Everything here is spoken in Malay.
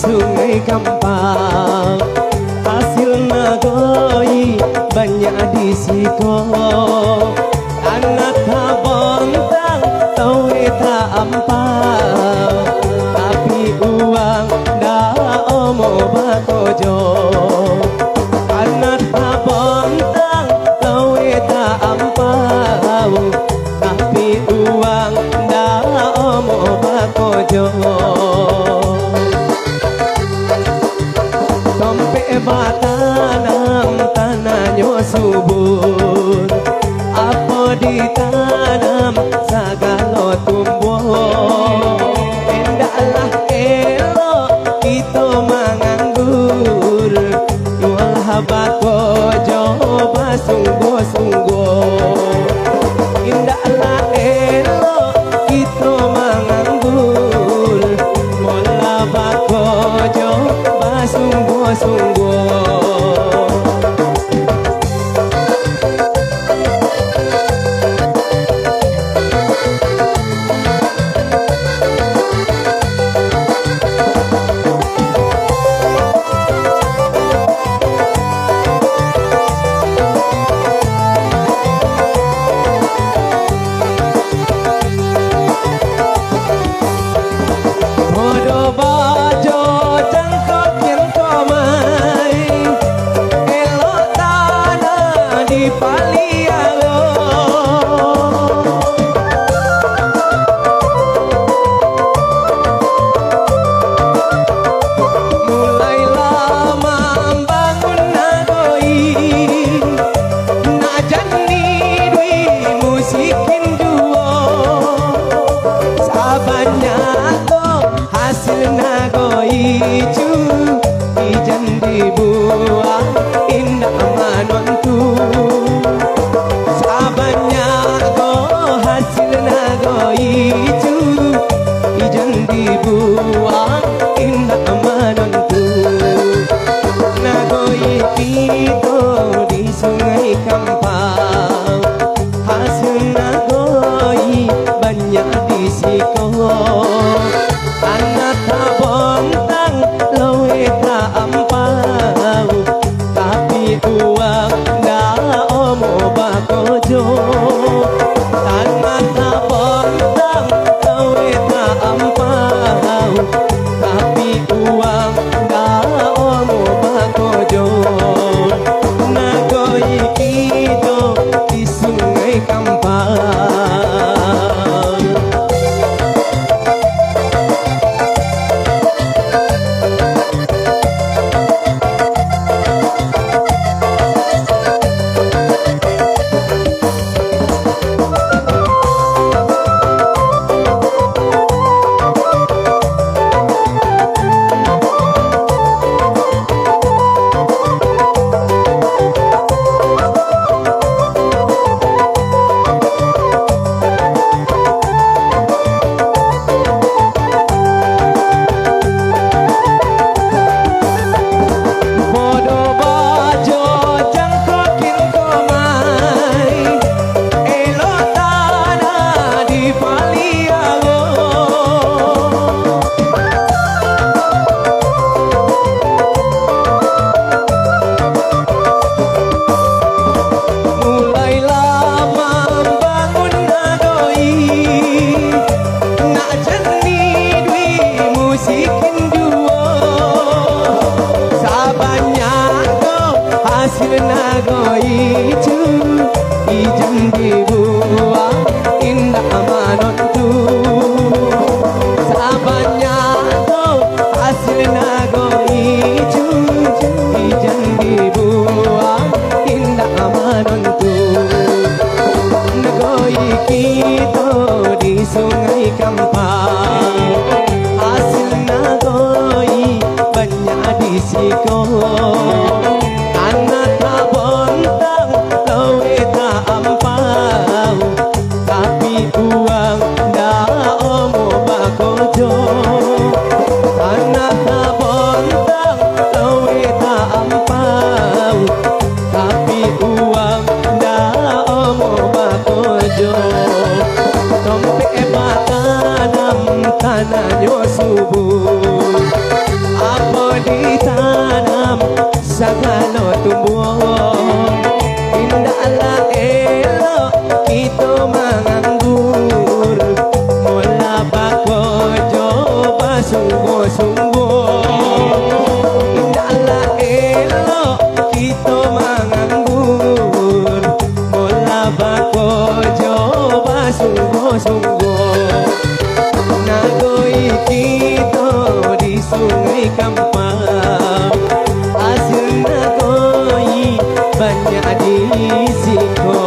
sungai gampang, hasil nagoi banyak di siko. Anak tak bontang, tau tak ampang, tapi uang dah omo bakojo. Anak tak bontang, tau tak ampang, tapi uang dah omo bakojo. Tompe batanam tanahnya subur, apa ditanam segala tumbuh. Endaklah elok kita menganggur, jual bakojo sungguh-sungguh. Endaklah elok kita menganggur, mola bakojo sungguh-sungguh. Hasil nagoi cu ijan dibuang indah manontu. bako coba sungguh-sungguh nagoi kita di sungai Kampang hasil nagoi banyak di siko